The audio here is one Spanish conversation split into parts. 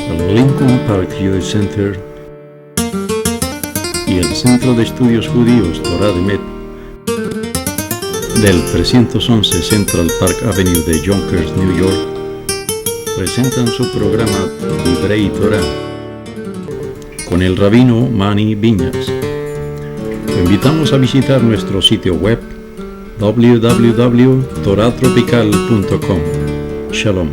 El Lincoln Park Jewish Center y el Centro de Estudios Judíos Torah de Met del 311 Central Park Avenue de Yonkers, New York, presentan su programa Divrei Torah con el rabino Mani Viñas. Lo invitamos a visitar nuestro sitio web www.toratropical.com. Shalom.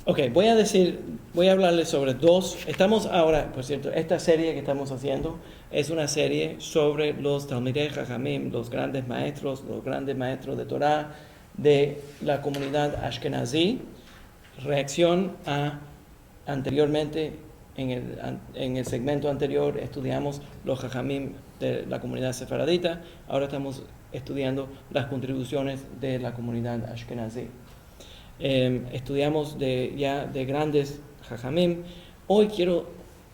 Ok, voy a hablarles sobre estamos ahora, por cierto, esta serie que estamos haciendo es una serie sobre los Talmidei Jajamim, los grandes maestros de Torah de la comunidad Ashkenazí, reacción a anteriormente, en el segmento anterior estudiamos los Jajamim de la comunidad sefaradita, ahora estamos estudiando las contribuciones de la comunidad Ashkenazí. Estudiamos de grandes Jajamim. Hoy quiero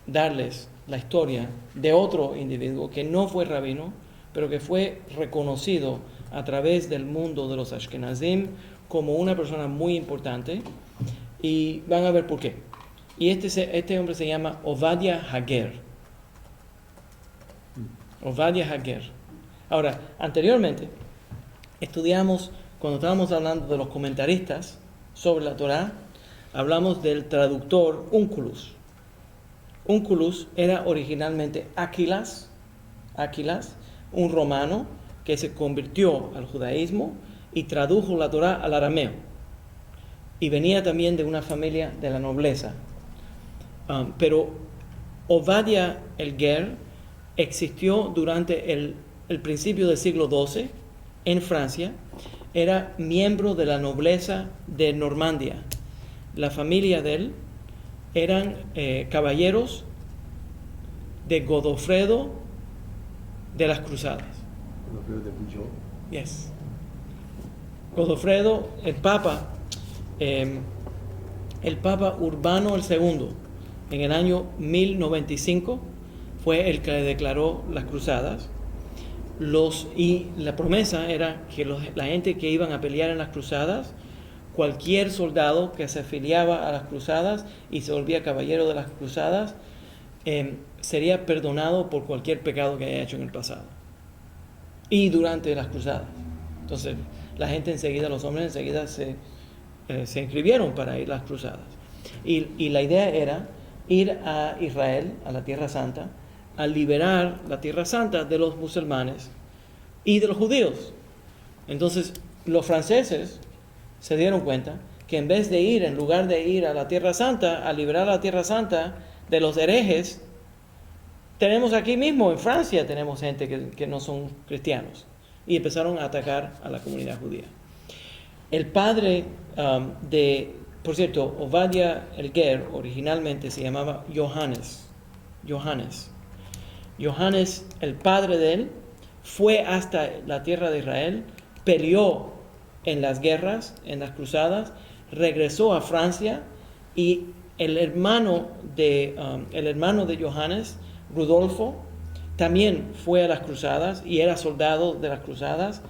darles la historia de otro individuo que no fue rabino, pero que fue reconocido a través del mundo de los Ashkenazim como una persona muy importante, y van a ver por qué. Y este hombre se llama Ovadia Hager. Ovadia Hager. Ahora, anteriormente estudiamos, cuando estábamos hablando de los comentaristas sobre la Torá, hablamos del traductor Onkelos. Onkelos era originalmente Aquilas, un romano que se convirtió al judaísmo y tradujo la Torá al arameo. Y venía también de una familia de la nobleza. Pero Ovadia el Ger existió durante el principio del siglo XII en Francia. Era miembro de la nobleza de Normandía. La familia de él eran caballeros de Godofredo de las Cruzadas. Godofredo de Bouillon. Yes. Godofredo, el Papa Urbano II, en el año 1095, fue el que declaró las Cruzadas. Y la promesa era que la gente que iban a pelear en las cruzadas, cualquier soldado que se afiliaba a las cruzadas y se volvía caballero de las cruzadas, sería perdonado por cualquier pecado que haya hecho en el pasado y durante las cruzadas. Entonces la gente los hombres enseguida se inscribieron para ir a las cruzadas, y la idea era ir a Israel, a la Tierra Santa, a liberar la Tierra Santa de los musulmanes y de los judíos. Entonces los franceses se dieron cuenta que en lugar de ir a la Tierra Santa, a liberar la Tierra Santa de los herejes, tenemos aquí mismo en Francia, tenemos gente que no son cristianos, y empezaron a atacar a la comunidad judía. El padre por cierto, Ovadia el Ger originalmente se llamaba Johannes, el padre de él, fue hasta la tierra de Israel, peleó en las guerras, en las cruzadas, regresó a Francia, y el hermano de Johannes, Rudolfo, también fue a las cruzadas y era soldado de las cruzadas,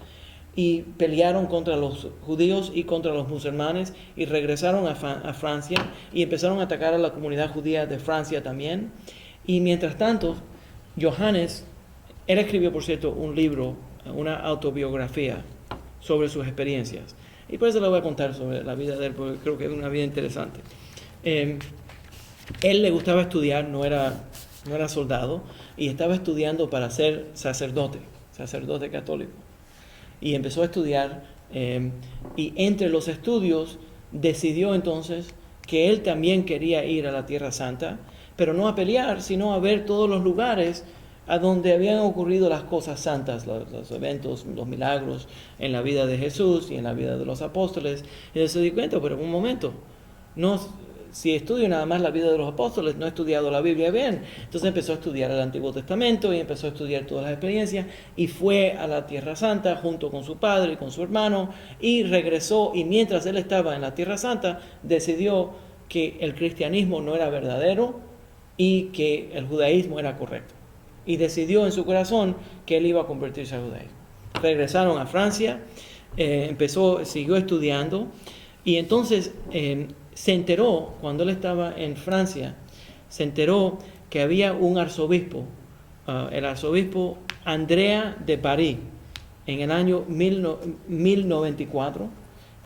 y pelearon contra los judíos y contra los musulmanes, y regresaron a Francia y empezaron a atacar a la comunidad judía de Francia también. Y mientras tanto, Johannes, él escribió, por cierto, un libro, una autobiografía sobre sus experiencias, y por eso le voy a contar sobre la vida de él, porque creo que es una vida interesante. Él le gustaba estudiar, no era soldado, y estaba estudiando para ser sacerdote católico, y empezó a estudiar, y entre los estudios decidió entonces que él también quería ir a la Tierra Santa, pero no a pelear, sino a ver todos los lugares a donde habían ocurrido las cosas santas, los eventos, los milagros en la vida de Jesús y en la vida de los apóstoles. Y él se dio cuenta, pero un momento, si estudio nada más la vida de los apóstoles, no he estudiado la Biblia bien. Entonces empezó a estudiar el Antiguo Testamento y empezó a estudiar todas las experiencias, y fue a la Tierra Santa junto con su padre y con su hermano, y regresó, y mientras él estaba en la Tierra Santa decidió que el cristianismo no era verdadero y que el judaísmo era correcto. y decidió en su corazón que él iba a convertirse al judaísmo. Regresaron a Francia, siguió estudiando, y entonces se enteró, cuando él estaba en Francia, se enteró que había un arzobispo, el arzobispo Andrea de París, en el año 1094,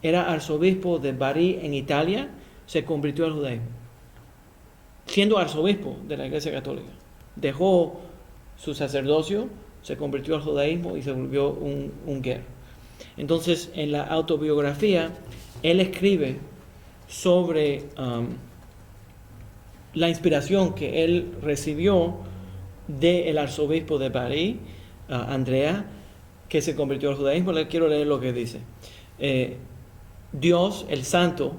era arzobispo de París en Italia, se convirtió al judaísmo, siendo arzobispo de la Iglesia Católica. Dejó su sacerdocio, se convirtió al judaísmo y se volvió un ger. Entonces, en la autobiografía, él escribe sobre la inspiración que él recibió del arzobispo de París, Andrea, que se convirtió al judaísmo. Le quiero leer lo que dice. Dios, el Santo,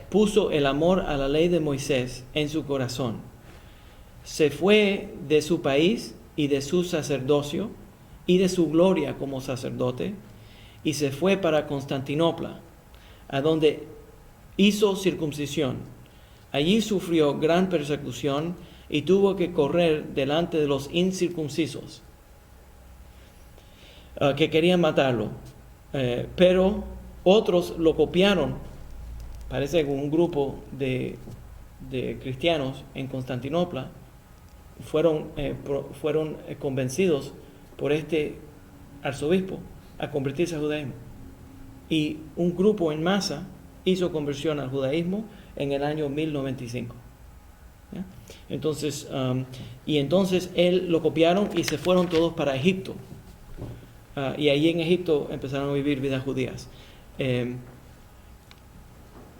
puso el amor a la ley de Moisés en su corazón. Se fue de su país y de su sacerdocio y de su gloria como sacerdote, y se fue para Constantinopla, a donde hizo circuncisión. Allí sufrió gran persecución y tuvo que correr delante de los incircuncisos que querían matarlo, pero otros lo copiaron. Parece que un grupo de cristianos en Constantinopla fueron convencidos por este arzobispo a convertirse al judaísmo, y un grupo en masa hizo conversión al judaísmo en el año 1095. ¿Ya? Entonces, entonces él lo copiaron y se fueron todos para Egipto, y allí en Egipto empezaron a vivir vidas judías,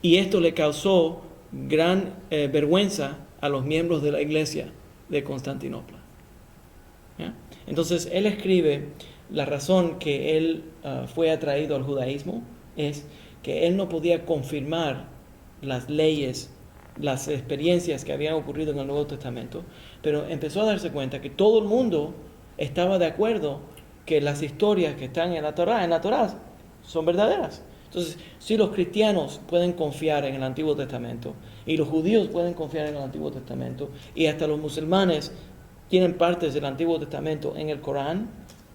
y esto le causó gran vergüenza a los miembros de la iglesia de Constantinopla. ¿Ya? Entonces él escribe la razón que él fue atraído al judaísmo es que él no podía confirmar las leyes, las experiencias que habían ocurrido en el Nuevo Testamento, pero empezó a darse cuenta que todo el mundo estaba de acuerdo que las historias que están en la Torá son verdaderas. Entonces, si los cristianos pueden confiar en el Antiguo Testamento, y los judíos pueden confiar en el Antiguo Testamento, y hasta los musulmanes tienen partes del Antiguo Testamento en el Corán,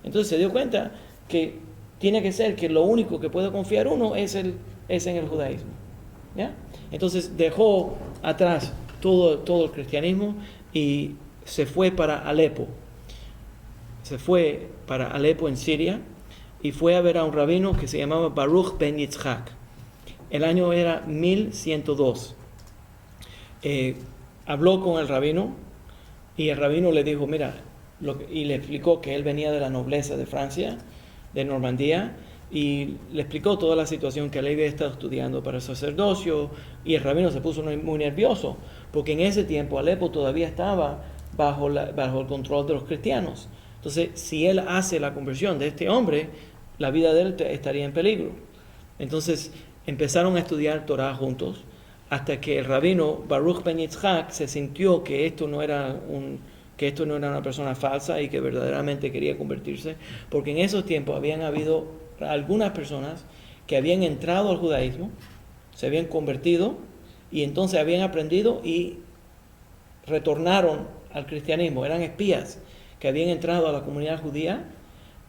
entonces se dio cuenta que tiene que ser que lo único que puede confiar uno es en el judaísmo. ¿Ya? Entonces dejó atrás todo el cristianismo y se fue para Alepo. Se fue para Alepo en Siria y fue a ver a un rabino que se llamaba Baruch ben Yitzhak. El año era 1102. Habló con el rabino y el rabino le dijo, mira, y le explicó que él venía de la nobleza de Francia, de Normandía, y le explicó toda la situación que él había estado estudiando para el sacerdocio, y el rabino se puso muy nervioso, porque en ese tiempo Alepo todavía estaba bajo el control de los cristianos. Entonces, si él hace la conversión de este hombre, la vida de él estaría en peligro. Entonces, empezaron a estudiar Torah juntos, hasta que el rabino Baruch ben Yitzhak se sintió que esto no era una persona falsa y que verdaderamente quería convertirse, porque en esos tiempos habían habido algunas personas que habían entrado al judaísmo, se habían convertido y entonces habían aprendido y retornaron al cristianismo. Eran espías que habían entrado a la comunidad judía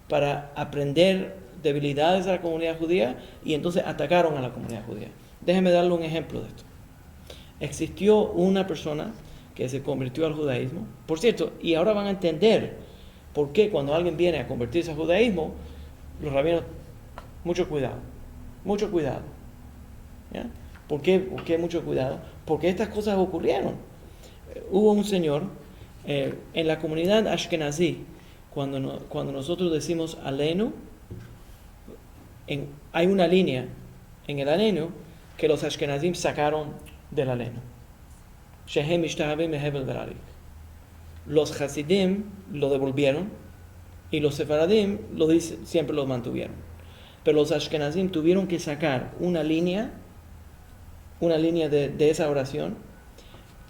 para aprender debilidades de la comunidad judía y entonces atacaron a la comunidad judía. Déjeme darle un ejemplo de esto. Existió una persona que se convirtió al judaísmo. Por cierto, y ahora van a entender por qué cuando alguien viene a convertirse al judaísmo, los rabinos, mucho cuidado. ¿Ya? ¿Por qué mucho cuidado? Porque estas cosas ocurrieron. Hubo un señor en la comunidad ashkenazí, cuando nosotros decimos Aleinu, hay una línea en el Aleinu que los ashkenazim sacaron del Aleinu. Shehem ishtahavim mehebel verarik. Los hasidim lo devolvieron y los sefaradim siempre lo mantuvieron. Pero los ashkenazim tuvieron que sacar una línea de esa oración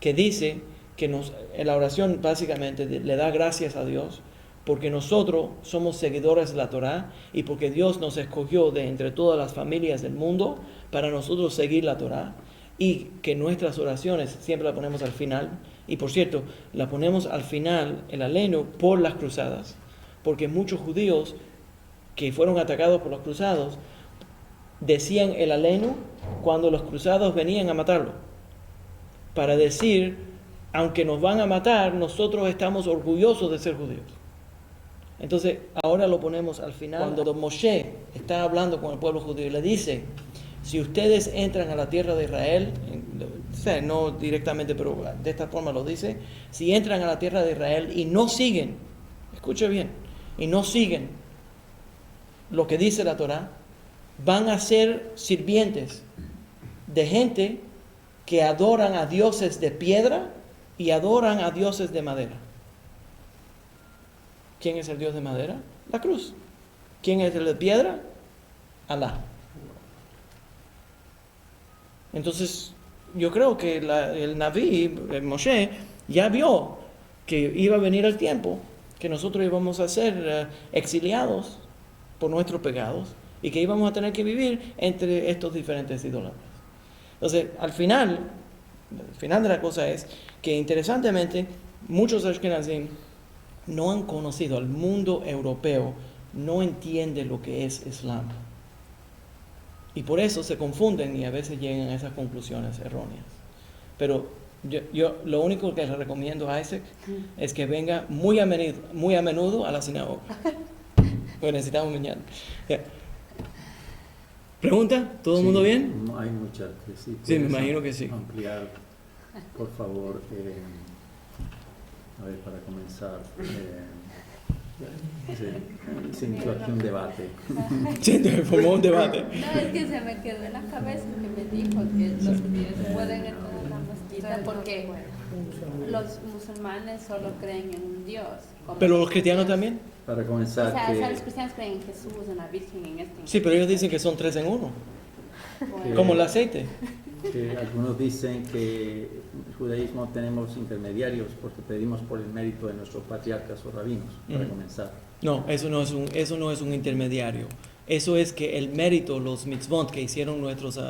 que dice que en la oración básicamente le da gracias a Dios porque nosotros somos seguidores de la Torá y porque Dios nos escogió de entre todas las familias del mundo para nosotros seguir la Torá. y que nuestras oraciones siempre las ponemos al final. Y por cierto, la ponemos al final, el aleno, por las cruzadas, porque muchos judíos que fueron atacados por los cruzados decían el aleno cuando los cruzados venían a matarlo, para decir, aunque nos van a matar, nosotros estamos orgullosos de ser judíos. Entonces, ahora lo ponemos al final. Cuando Moshe está hablando con el pueblo judío y le dice, si ustedes entran a la tierra de Israel, o sea, no directamente, pero de esta forma lo dice, si entran a la tierra de Israel y no siguen, escuche bien, y no siguen lo que dice la Torá, van a ser sirvientes de gente que adoran a dioses de piedra y adoran a dioses de madera. ¿Quién es el dios de madera? La cruz. ¿Quién es el de piedra? Alá. Entonces, yo creo que el Naví, el Moshe, ya vio que iba a venir el tiempo que nosotros íbamos a ser exiliados por nuestros pecados y que íbamos a tener que vivir entre estos diferentes idólatras. Entonces, al final de la cosa es que, interesantemente, muchos ashkenazim no han conocido, al mundo europeo no entiende lo que es Islam. Y por eso se confunden y a veces llegan a esas conclusiones erróneas. Pero yo lo único que le recomiendo a Isaac es que venga muy a menudo a la sinagoga. Porque necesitamos mañana. Yeah. ¿Pregunta? ¿Todo el mundo bien? Hay muchas que sí. Sí, me imagino que sí. Ampliar, por favor. A ver, para comenzar. Se inició aquí un debate. Sí, formó un debate. No, es que se me quedó en la cabeza que me dijo que los judíos pueden entrar a la mezquita porque los musulmanes solo creen en un Dios. ¿Pero los cristianos también? Para comenzar. O sea, los cristianos creen en Jesús, en la Virgen, en este. Sí, pero ellos dicen que son 3 en 1. Que, como el aceite. Que algunos dicen que el judaísmo tenemos intermediarios porque pedimos por el mérito de nuestros patriarcas o rabinos, para comenzar. No, eso no es un intermediario. Eso es que el mérito, los mitzvot que hicieron nuestros,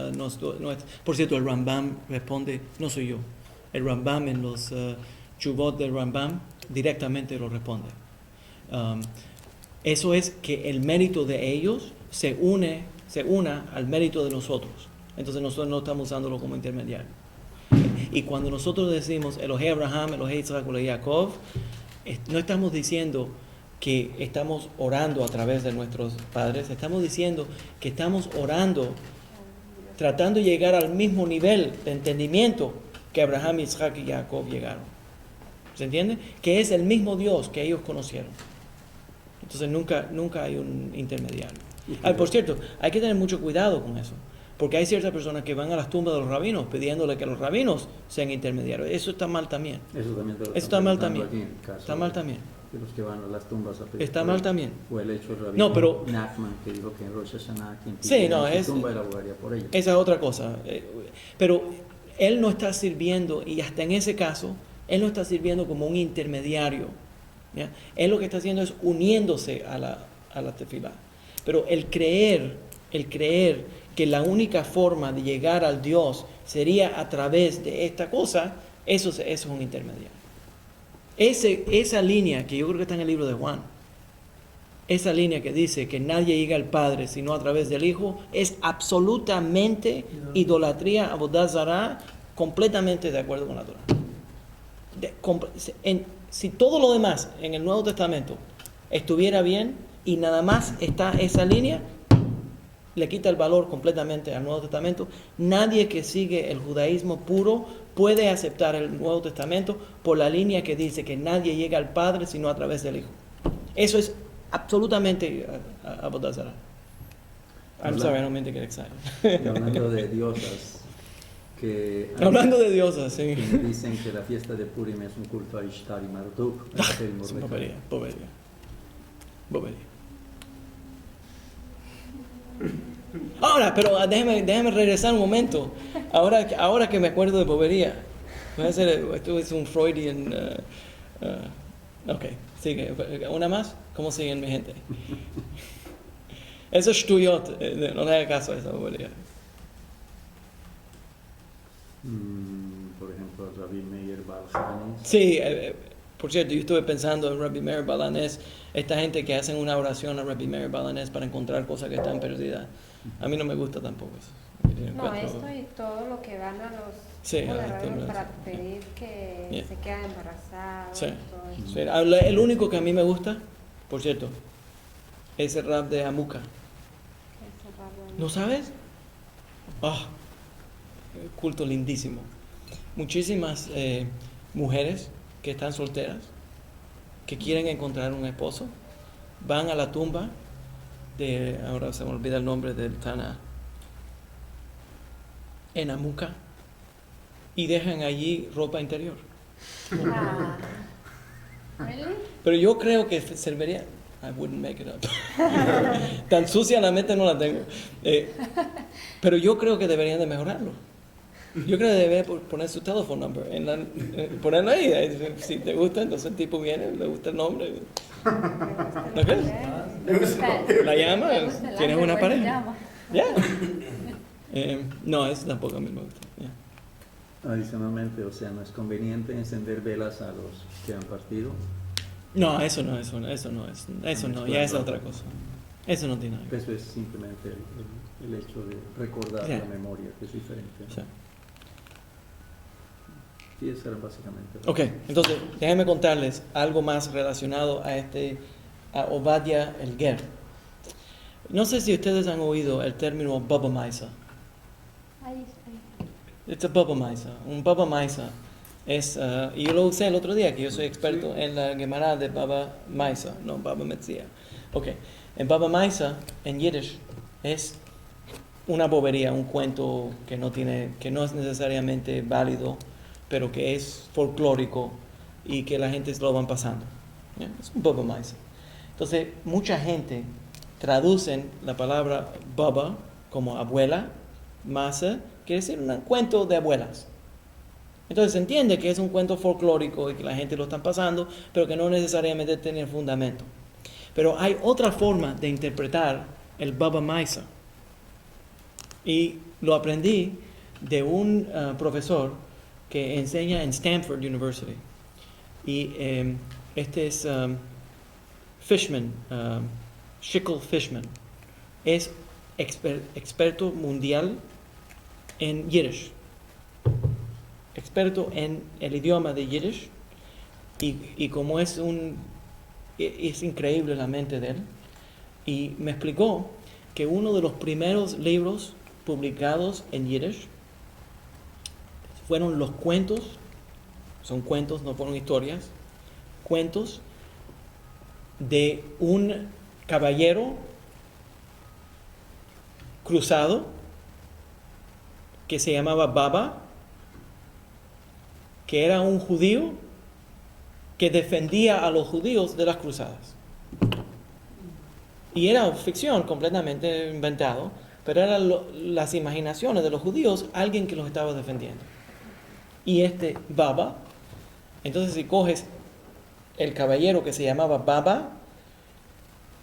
por cierto, el Rambam responde, no soy yo, el Rambam en los chuvot del Rambam directamente lo responde. Eso es que el mérito de ellos se una al mérito de nosotros. Entonces nosotros no estamos usándolo como intermediario. Y cuando nosotros decimos Elohei Abraham, Elohei Isaac, Elohei Jacob, no estamos diciendo que estamos orando a través de nuestros padres, estamos diciendo que estamos orando tratando de llegar al mismo nivel de entendimiento que Abraham, Isaac y Jacob llegaron. ¿Se entiende? Que es el mismo Dios que ellos conocieron. Entonces nunca hay un intermediario. Por cierto, hay que tener mucho cuidado con eso, porque hay ciertas personas que van a las tumbas de los rabinos pidiéndole que los rabinos sean intermediarios. Eso está mal también. Eso está mal también. Está mal también. De los que van a las tumbas a pedir. Está mal también. O el hecho del rabino No, pero Nachman, que dijo que en Rosh Hashanah quien sí, no, en su tumba él abogaría por ella. Esa es otra cosa. Pero él no está sirviendo, y hasta en ese caso, él no está sirviendo como un intermediario. ¿Ya? Él lo que está haciendo es uniéndose a la tefilá. Pero el creer que la única forma de llegar al Dios sería a través de esta cosa, eso es un intermediario. Esa línea que yo creo que está en el libro de Juan, esa línea que dice que nadie llega al Padre sino a través del Hijo, es absolutamente idolatría, avodah zará, completamente de acuerdo con la Torá. Si todo lo demás en el Nuevo Testamento estuviera bien y nada más está esa línea, le quita el valor completamente al Nuevo Testamento. Nadie que sigue el judaísmo puro puede aceptar el Nuevo Testamento por la línea que dice que nadie llega al Padre sino a través del Hijo. Eso es absolutamente avodah zará. I'm sorry, I don't mean to get excited. Y hablando de diosas, hablando de diosas, sí. Que dicen que la fiesta de Purim es un culto a Ishtar y Marduk. Es bobería. Ahora, pero déjame regresar un momento. Ahora que me acuerdo de bobería, voy a hacer, esto es un Freudian. Ok, sigue. ¿Una más? ¿Cómo siguen mi gente? Eso es tuyot, no le haga caso a esa bobería. Por ejemplo, Rabbi Meir Baal-Hanani. Sí, por cierto, yo estuve pensando en Rabbi Meir Baal-Hanani, esta gente que hacen una oración a Rabbi Meir Baal-Hanani para encontrar cosas que están perdidas. A mí no me gusta tampoco eso. No, esto y todo lo que van a los Sí, tipos de esto rabinos no es- para pedir que Yeah. se queden embarazados. Sí. Todo eso. Sí, el único que a mí me gusta, por cierto, es el rap de Hamuka. Ese rabo. ¿No sabes? Ah, culto lindísimo. Muchísimas mujeres que están solteras, que quieren encontrar un esposo, van a la tumba de, ahora se me olvida el nombre del Tana, en Hamuka, y dejan allí ropa interior. Ah, ¿Really? Pero yo creo que serviría. I wouldn't make it up. Tan sucia la mente no la tengo. Pero yo creo que deberían de mejorarlo. Yo creo que deberían poner su teléfono number, ponerlo ahí. Si te gusta, entonces el tipo viene, le gusta el nombre. ¿No crees? ¿Le gusta La llama, le gusta el tienes hambre, una pues, pareja. llama. Ya. No, eso tampoco a mí me gusta. Yeah. Adicionalmente, o sea, no es conveniente encender velas a los que han partido. No, eso no, ya es otra cosa. Eso no tiene nada que ver. Eso es simplemente el hecho de recordar Sí. la memoria, que es diferente. Sí. Sí, eso era básicamente. Ok, entonces déjenme contarles algo más relacionado a Obadiah el Ger. No sé si ustedes han oído el término Baba Maisa. Ahí, It's a Baba Maisa. Un Baba Maisa es, y yo lo usé el otro día, que yo soy experto en la Gemara de Baba Maisa, no Baba Metzia. Ok, en Baba Maisa, en Yiddish, es una bobería, un cuento que no es necesariamente válido, pero que es folclórico y que la gente se lo van pasando. ¿Ya? Es un Baba Maisa. Entonces, mucha gente traducen la palabra Baba como abuela, Masa, quiere decir un cuento de abuelas. Entonces se entiende que es un cuento folclórico y que la gente lo está pasando, pero que no necesariamente tiene fundamento. Pero hay otra forma de interpretar el Baba Maisa. Y lo aprendí de un profesor que enseña en Stanford University. Y este es Fishman, Schickel Fishman. Es experto mundial en Yiddish. Experto en el idioma de Yiddish. Y como es increíble la mente de él. Y me explicó que uno de los primeros libros publicados en Yiddish fueron los cuentos, son cuentos, no fueron historias, cuentos de un caballero cruzado que se llamaba Baba, que era un judío que defendía a los judíos de las cruzadas. Y era ficción completamente inventado, pero eran las imaginaciones de los judíos, alguien que los estaba defendiendo. Y este Baba, entonces si coges el caballero que se llamaba Baba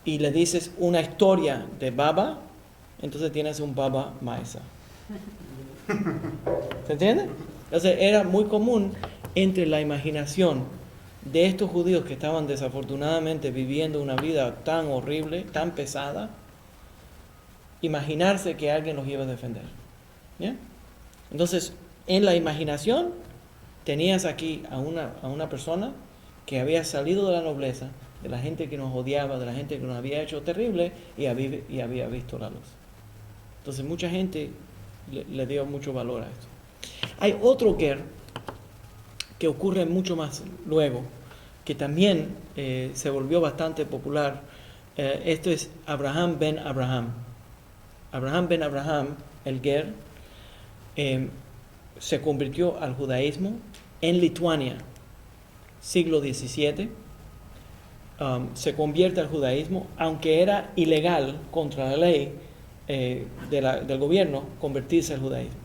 y le dices una historia de Baba, entonces tienes un Baba Maisa. ¿Se entiende? Entonces era muy común entre la imaginación de estos judíos que estaban desafortunadamente viviendo una vida tan horrible, tan pesada, imaginarse que alguien los iba a defender. ¿Bien? Entonces, en la imaginación tenías aquí a una persona que había salido de la nobleza, de la gente que nos odiaba, de la gente que nos había hecho terrible y había visto la luz. Entonces mucha gente le dio mucho valor a esto. Hay otro ger que ocurre mucho más luego, que también se volvió bastante popular. Esto es Abraham ben Abraham. Abraham ben Abraham, el ger, se convirtió al judaísmo en Lituania, siglo XVII. Se convierte al judaísmo, aunque era ilegal contra la ley del gobierno convertirse al judaísmo.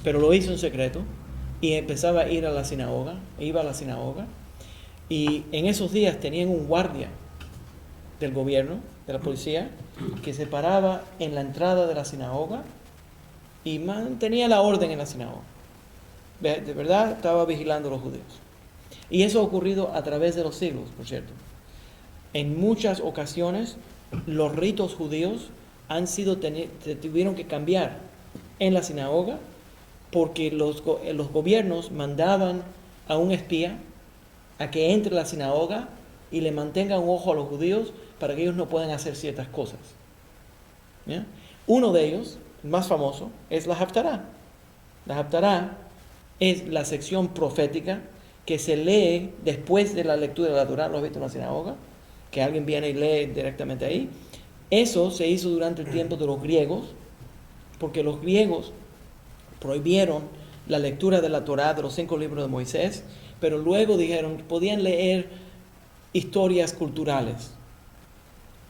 Pero lo hizo en secreto y empezaba a ir a la sinagoga, iba a la sinagoga, y en esos días tenían un guardia del gobierno, de la policía, que se paraba en la entrada de la sinagoga y mantenía la orden en la sinagoga. de verdad estaba vigilando a los judíos. Y eso ha ocurrido a través de los siglos, por cierto. En muchas ocasiones, los ritos judíos se tuvieron que cambiar en la sinagoga porque los gobiernos mandaban a un espía a que entre a la sinagoga y le mantenga un ojo a los judíos para que ellos no puedan hacer ciertas cosas. ¿Ya? Uno de ellos, el más famoso, es la Haftará. La Haftará es la sección profética que se lee después de la lectura de la Torá. ¿Lo has visto en la sinagoga? Que alguien viene y lee directamente ahí. Eso se hizo durante el tiempo de los griegos, porque los griegos prohibieron la lectura de la Torá, de los 5 libros de Moisés, pero luego dijeron que podían leer historias culturales.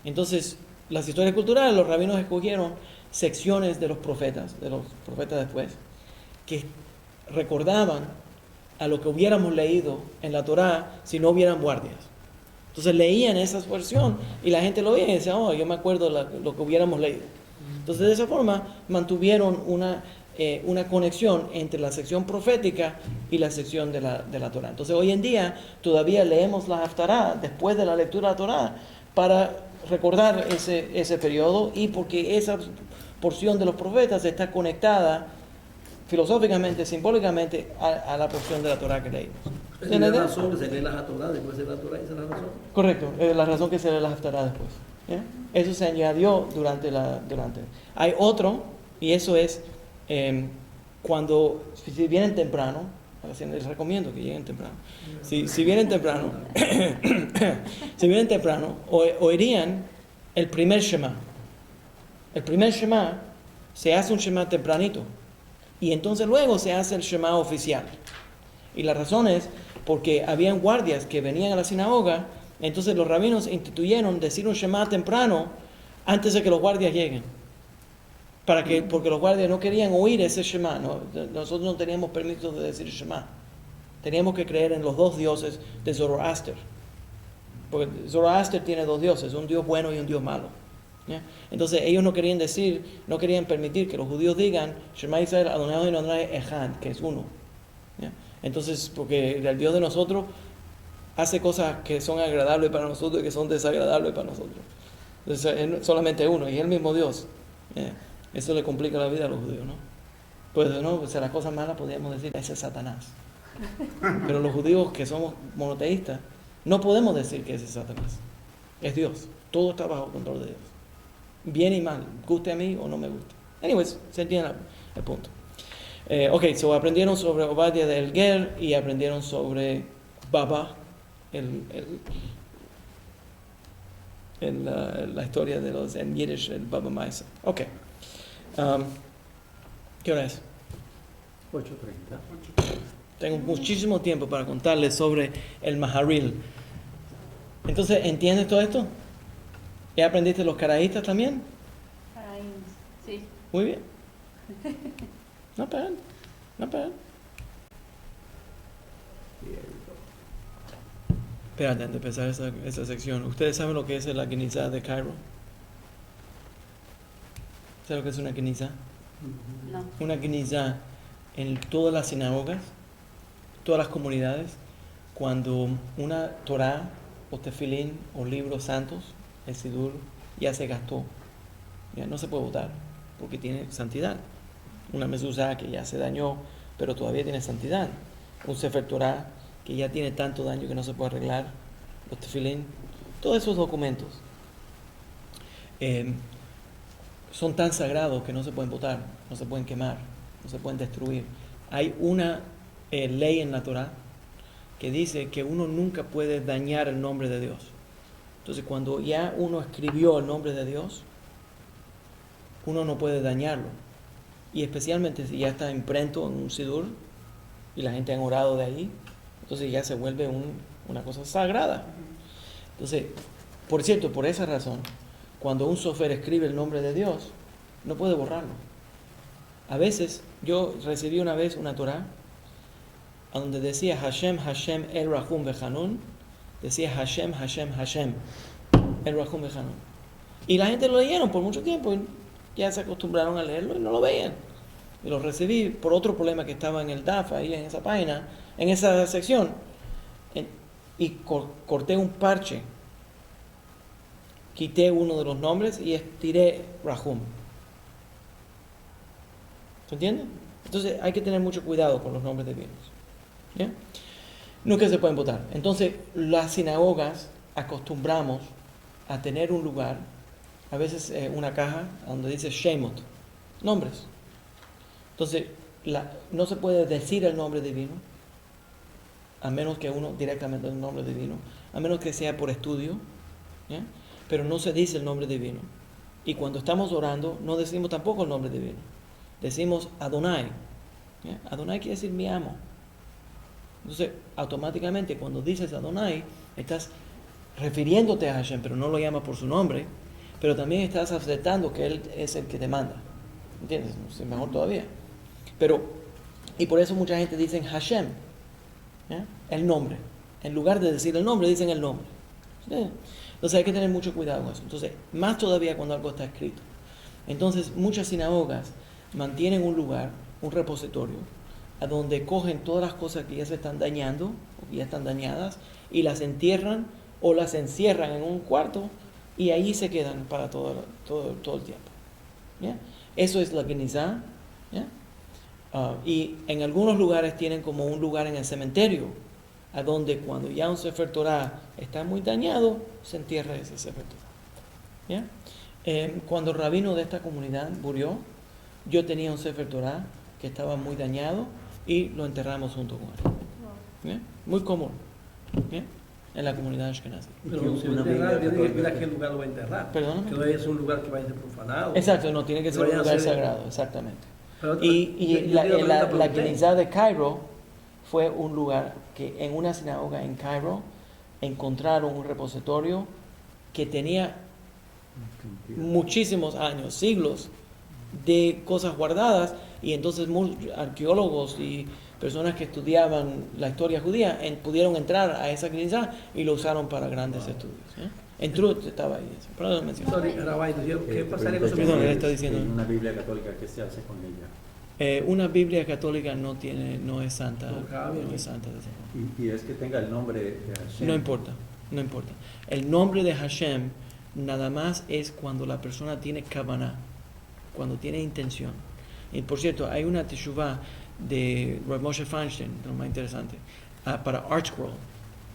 Entonces, las historias culturales, los rabinos escogieron secciones de los profetas después, que recordaban a lo que hubiéramos leído en la Torá si no hubieran guardias. Entonces leían esa versión y la gente lo veía y decía, yo me acuerdo lo que hubiéramos leído. Entonces de esa forma mantuvieron una conexión entre la sección profética y la sección de la Torá. Entonces hoy en día todavía leemos la Haftará después de la lectura de la Torá para recordar ese periodo, y porque esa porción de los profetas está conectada filosóficamente, simbólicamente a la porción de la Torá que leímos. ¿Es la razón que se lee la Haftará después de la Torá? ¿Esa es la razón? Correcto, la razón que se lee la Haftará después. ¿Ya? Eso se añadió durante. Hay otro, y eso es cuando, si vienen temprano, les recomiendo que lleguen temprano. Si vienen temprano, oirían el primer Shema. El primer Shema se hace un Shema tempranito, y entonces luego se hace el Shema oficial. Y la razón es porque habían guardias que venían a la sinagoga, entonces los rabinos instituyeron decir un Shema temprano antes de que los guardias lleguen. Porque los guardias no querían oír ese Shema. Nosotros no teníamos permiso de decir Shema. Teníamos que creer en los 2 dioses de Zoroaster. Porque Zoroaster tiene 2 dioses, un Dios bueno y un Dios malo. ¿Ya? Entonces ellos no querían permitir que los judíos digan Shema Israel Adonai Adonai Echad, que es uno. ¿Ya? Entonces, porque el Dios de nosotros hace cosas que son agradables para nosotros y que son desagradables para nosotros. Entonces es solamente uno, y es el mismo Dios. ¿Ya? Eso le complica la vida a los judíos, ¿no? Pues las cosas malas podríamos decir, ese es Satanás. Pero los judíos que somos monoteístas, no podemos decir que ese es Satanás. Es Dios. Todo está bajo control de Dios. Bien y mal, guste a mí o no me guste. Anyways, se entiende el punto. So aprendieron sobre Obadiah de Elguer y aprendieron sobre Baba, la historia de los en Yiddish, el Baba Maisa. ¿Qué hora es? 8:30. Tengo muchísimo tiempo para contarles sobre el Maharil. Entonces, ¿entiendes todo esto? ¿Ya aprendiste los caraítas también? Sí. Muy bien. No bad. Espérate, antes de empezar esa sección, ¿ustedes saben lo que es la Kenizá de Cairo? ¿Saben lo que es una Kenizá? No. Una Kenizá en todas las sinagogas, todas las comunidades, cuando una Torá o tefilín o libros santos, el Sidur, ya se gastó, ya no se puede botar porque tiene santidad. Una mezuzá que ya se dañó pero todavía tiene santidad, un Sefer Torá que ya tiene tanto daño que no se puede arreglar, los tefilín, todos esos documentos son tan sagrados que no se pueden botar, no se pueden quemar, no se pueden destruir. Hay una ley en la Torá que dice que uno nunca puede dañar el nombre de Dios. Entonces, cuando ya uno escribió el nombre de Dios, uno no puede dañarlo. Y especialmente si ya está impreso en un sidur y la gente ha orado de ahí, entonces ya se vuelve una cosa sagrada. Entonces, por cierto, por esa razón, cuando un sofer escribe el nombre de Dios, no puede borrarlo. A veces, yo recibí una vez una Torá donde decía Hashem, Hashem, El Rahum Behanun, decía Hashem, Hashem, Hashem, El Rahum Behanun. Y la gente lo leyeron por mucho tiempo y ya se acostumbraron a leerlo y no lo veían. y lo recibí por otro problema que estaba en el DAF, ahí en esa página, en esa sección, y corté un parche, quité uno de los nombres y estiré Rahum. ¿Se entiende? Entonces hay que tener mucho cuidado con los nombres divinos. ¿Ya? Nunca se pueden votar. Entonces las sinagogas acostumbramos a tener un lugar, a veces una caja donde dice Shemot, nombres. Entonces no se puede decir el nombre divino, a menos que uno directamente el nombre divino, a menos que sea por estudio, ¿ya? Pero no se dice el nombre divino. Y cuando estamos orando, no decimos tampoco el nombre divino. Decimos Adonai. ¿Ya? Adonai quiere decir mi amo. Entonces, automáticamente cuando dices Adonai, estás refiriéndote a Hashem, pero no lo llamas por su nombre, pero también estás aceptando que Él es el que te manda. ¿Entiendes? Es mejor todavía. Y por eso mucha gente dice Hashem, ¿ya? El nombre. En lugar de decir el nombre, dicen el nombre. ¿Sí? Entonces hay que tener mucho cuidado con eso. Entonces, más todavía cuando algo está escrito. Entonces, muchas sinagogas mantienen un lugar, un repositorio, a donde cogen todas las cosas que ya se están dañando, o que ya están dañadas, y las entierran o las encierran en un cuarto, y ahí se quedan para todo el tiempo. ¿Ya? Eso es la Genizá. ¿Ya? Y en algunos lugares tienen como un lugar en el cementerio, a donde cuando ya un Sefer Torah está muy dañado, se entierra ese Sefer Torah. ¿Ya? Cuando el rabino de esta comunidad murió, yo tenía un Sefer Torah que estaba muy dañado y lo enterramos junto con él. ¿Ya? Muy común, ¿ya? En la comunidad ashkenazí. Pero si va a enterrar, tiene que ver a qué lugar lo va a enterrar. Perdóname. Que no es un lugar que vaya a ser profanado. Exacto, no tiene que ser un lugar sagrado, exactamente. Y la Genizá de Cairo fue un lugar que en una sinagoga en Cairo encontraron un repositorio que tenía muchísimos años, siglos de cosas guardadas, y entonces arqueólogos y personas que estudiaban la historia judía pudieron entrar a esa Genizá y lo usaron para grandes estudios. En Truth estaba ahí. Pero no mencioné. ¿Qué pasaría con Perdón, él está diciendo. Una Biblia católica, ¿qué se hace con ella? Una Biblia católica no es santa. No es santa. Y es que tenga el nombre de Hashem. No importa. El nombre de Hashem nada más es cuando la persona tiene kavanah, cuando tiene intención. Y por cierto, hay una teshuvah de Rav Moshe Feinstein, lo más interesante, para ArtScroll,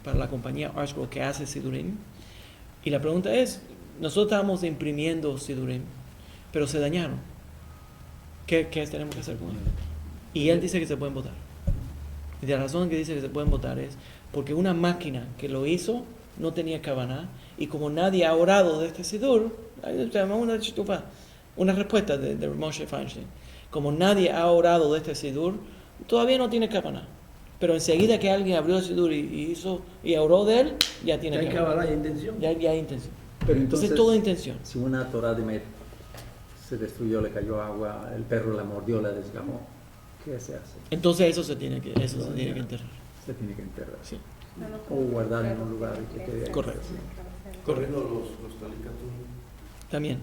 para la compañía ArtScroll que hace Sidurim. Y la pregunta es, nosotros estábamos imprimiendo Sidurim, pero se dañaron. ¿Qué tenemos que hacer con ellos? Y él dice que se pueden votar. Y la razón que dice que se pueden votar es porque una máquina que lo hizo no tenía kavanah, y como nadie ha orado de este Sidur, una respuesta de Moshe Feinstein, como nadie ha orado de este Sidur, todavía no tiene kavanah. Pero enseguida que alguien abrió el Sidur y oró de él, ya tiene kavanah. ¿Ya hay kavanah y intención? Ya hay intención. Pero entonces, todo intención. Si una Torah de Met se destruyó, le cayó agua, el perro la mordió, la desgamó, ¿qué se hace? Entonces eso se tiene que enterrar. Se tiene que enterrar. Sí. O guardar en un lugar que quede ahí. Correcto. Corriendo los talicatum. También.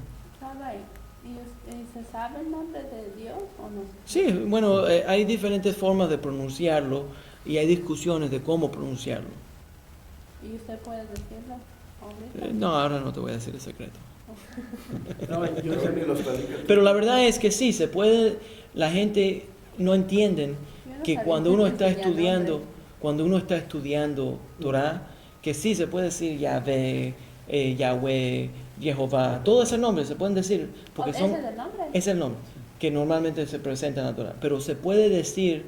¿Y se sabe el nombre de Dios o no? Sí, bueno, hay diferentes formas de pronunciarlo y hay discusiones de cómo pronunciarlo. ¿Y usted puede decirlo ahorita? No, ahora no te voy a decir el secreto. Yo sé que los Pero la verdad es que sí, se puede. La gente no entienden que cuando uno está estudiando Torah, que sí se puede decir Yahvé, Yahweh, Jehová, todos esos nombres se pueden decir porque ¿Ese es el nombre? es el nombre que normalmente se presenta en la Torah, pero se puede decir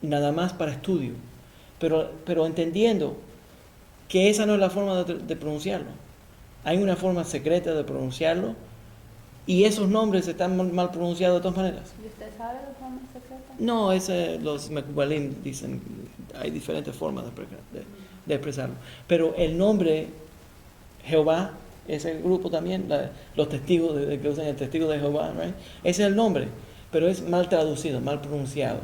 nada más para estudio, pero entendiendo que esa no es la forma de pronunciarlo. Hay una forma secreta de pronunciarlo, y esos nombres están mal pronunciados de todas maneras. ¿Y usted sabe la forma secreta? No, los Mekubalim dicen hay diferentes formas de expresarlo. Pero el nombre Jehová, ese grupo también, los testigos que usan el testigo de Jehová, right? Ese es el nombre, pero es mal traducido, mal pronunciado.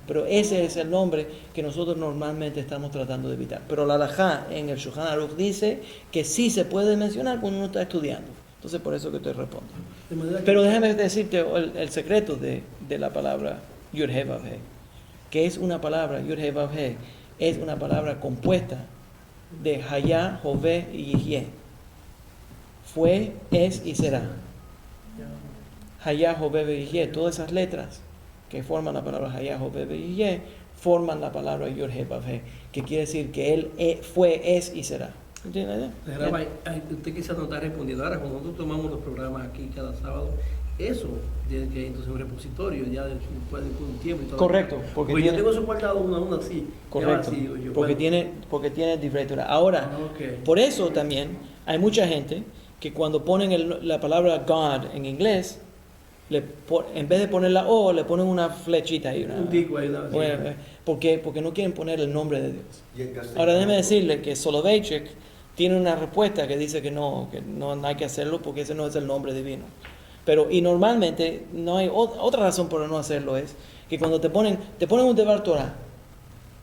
Pero ese es el nombre que nosotros normalmente estamos tratando de evitar. Pero la halajá en el Shulchan Aruch dice que sí se puede mencionar cuando uno está estudiando. Entonces por eso que te respondo. De manera que- Pero déjame decirte el secreto de la palabra Yud-He-Vav-He, que es una palabra, Yud-He-Vav-He, es una palabra compuesta de Hayá, Jové y Yihye. Fue, es y será. Hayá, Jové y Yihye, todas esas letras que forman la palabra Hayá, Jové y Yihye, forman la palabra Yud-He-Vav-He, que quiere decir que Él fue, es y será. ¿Entiendes la idea? Señora Rabbi, usted quizás no está respondiendo. Ahora, cuando nosotros tomamos los programas aquí cada sábado, eso tiene que ir entonces un repositorio ya después de un tiempo. Y todo. Correcto, porque Pues tiene- yo tengo eso guardado una a una así. Correcto, Ya vacío, yo, porque bueno. tiene diferencia. Ahora, Ok. por eso también hay mucha gente que cuando ponen la palabra God en inglés, en vez de poner la O, le ponen una flechita ahí. Un tico ahí, ¿no? Bueno, porque no quieren poner el nombre de Dios. Y en castellano, Ahora déjeme decirle que Soloveitchik tiene una respuesta que dice que no hay que hacerlo porque ese no es el nombre divino. Y normalmente no hay otra razón por no hacerlo, es que cuando te ponen un Devar Torah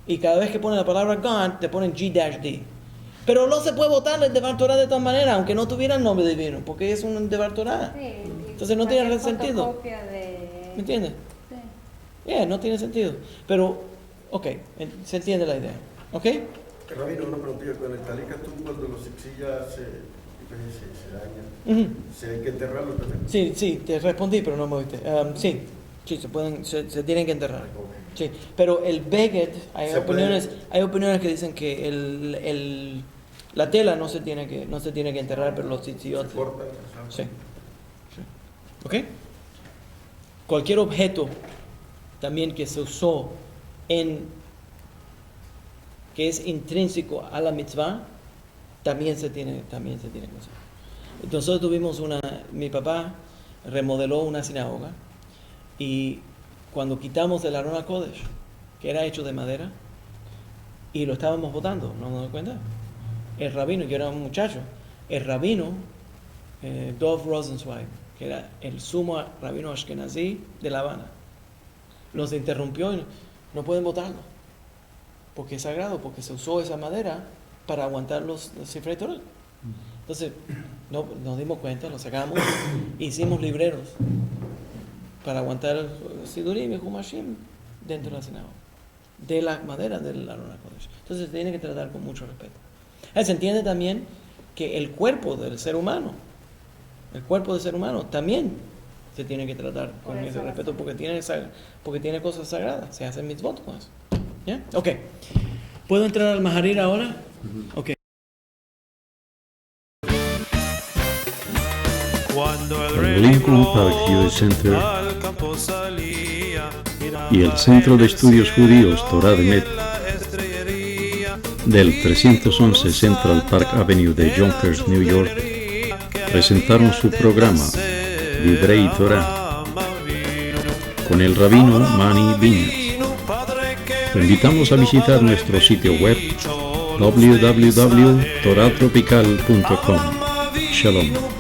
y cada vez que ponen la palabra God te ponen G-D. Pero no se puede votar el Devar Torah de tal manera, aunque no tuviera el nombre divino, porque es un Devar Torah. Sí, Entonces no tiene cualquier sentido. fotocopia de... ¿Me entiendes? Sí. No tiene sentido. Pero, ok, se entiende la idea. ¿Ok? Rabino, una preguntilla. Con el talica tú, cuando los exillas se dañan, Ujú. ¿se hay que enterrarlo también? Sí, te respondí, pero no me oíste. Sí, se tienen que enterrar. Sí, pero el Beged, hay Se opiniones que dicen que la tela no se tiene que enterrar, pero los Se tzitziot. corta. Sí. ¿Ok? Cualquier objeto también que se usó que es intrínseco a la mitzvah, también se tiene que usar. Nosotros tuvimos mi papá remodeló una sinagoga y cuando quitamos el Aron HaKodesh, que era hecho de madera, y lo estábamos botando, no nos dimos cuenta. El rabino, yo era un muchacho, el rabino Dov Rosenzweig, que era el sumo rabino ashkenazí de La Habana, los interrumpió y no pueden botarlo, porque es sagrado, porque se usó esa madera para aguantar los Sifrei Torah. Entonces, nos dimos cuenta, lo sacamos, hicimos libreros para aguantar Sidurim y Humashim dentro de la sinagoga, de la madera del Aron HaKodesh. Entonces, se tiene que tratar con mucho respeto. Se entiende también que el cuerpo del ser humano también se tiene que tratar con Por ese eso respeto porque tiene cosas sagradas, se hacen mitzvot con eso. ¿Ya? Ok. ¿Puedo entrar al Maharir ahora? Ok. Cuando El Lincoln Park Youth Center al campo salía, y el Centro de Estudios Judíos Torah de Met del 311 Central Park Avenue de Yonkers, New York, presentaron su programa Divrei Torah con el rabino Mani Viñas. Te invitamos a visitar nuestro sitio web www.toratropical.com. Shalom.